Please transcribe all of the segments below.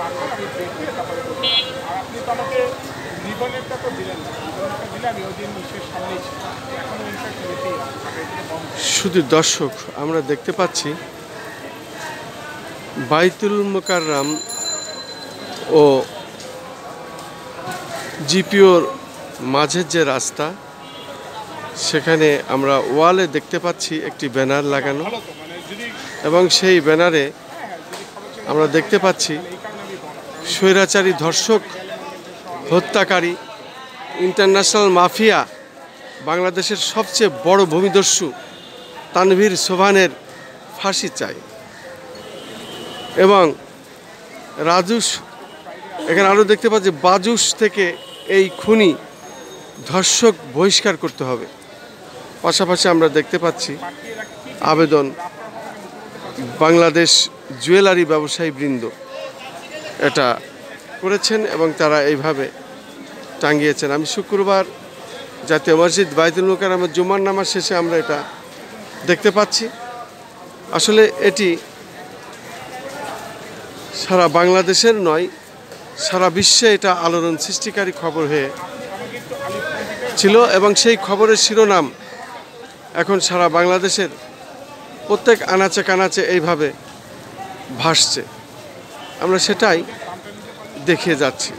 রাখুন, আমি দেখি তারপরে বলবো। আর আপনি তো আমাকে রিবনেরটা তো দিলেন না, রিবনেরটা দিলে আমি ওই দিন ইসের সামনেই ছিলাম, এখনও ইনফ্যাক্ট রেখেই আছে। শুধু দর্শক, আমরা দেখতে পাচ্ছি বাইতুল মোকাররম ও জিপিওর মাঝের যে রাস্তা, সেখানে আমরা ওয়ালে দেখতে পাচ্ছি একটি ব্যানার লাগানো, এবং সেই ব্যানারে আমরা দেখতে পাচ্ছি স্বৈরাচারী ধর্ষক, হত্যাকারী, ইন্টারন্যাশনাল মাফিয়া, বাংলাদেশের সবচেয়ে বড় ভূমিদস্যু তানভীর সোবহানের ফাঁসি চাই। এবং রাজুস, এখানে আরও দেখতে পাচ্ছি বাজুস থেকে এই খুনি ধর্ষক বহিষ্কার করতে হবে। পাশাপাশি আমরা দেখতে পাচ্ছি আবেদন বাংলাদেশ জুয়েলারি ব্যবসায়ী বৃন্দ এটা করেছেন এবং তারা এইভাবে টাঙ্গিয়েছেন। আমি শুক্রবার জাতীয় মসজিদ বাইতুল মোকাররমের জুমার নামাজ শেষে আমরা এটা দেখতে পাচ্ছি। আসলে এটি সারা বাংলাদেশের নয়, সারা বিশ্বে এটা আলোড়ন সৃষ্টিকারী খবর হয়ে ছিল, এবং সেই খবরের শিরোনাম এখন সারা বাংলাদেশের প্রত্যেক আনাচে কানাচে এইভাবে ভাসছে। আমরা সেটাই দেখিয়ে যাচ্ছি।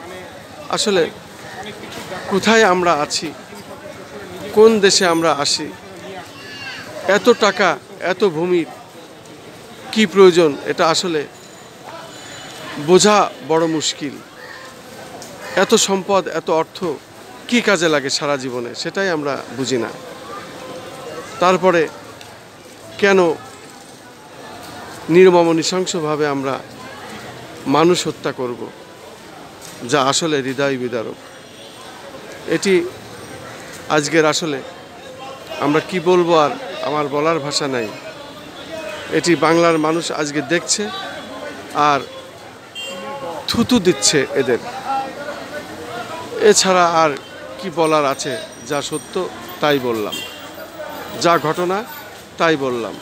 আসলে কোথায় আমরা আছি, কোন দেশে আমরা আসি, এত টাকা, এত ভূমির কি প্রয়োজন, এটা আসলে বোঝা বড় মুশকিল। এত সম্পদ, এত অর্থ কি কাজে লাগে সারা জীবনে, সেটাই আমরা বুঝি না। তারপরে কেন নির্মম নৃশংসভাবে আমরা মানুষ হত্যা করব, যা আসলে হৃদয় বিদারক। এটি আজকের আসলে আমরা কি বলবো, আর আমার বলার ভাষা নাই। এটি বাংলার মানুষ আজকে দেখছে আর থুতু দিচ্ছে এদের। এছাড়া আর কি বলার আছে? যা সত্য তাই বললাম, যা ঘটনা তাই বললাম।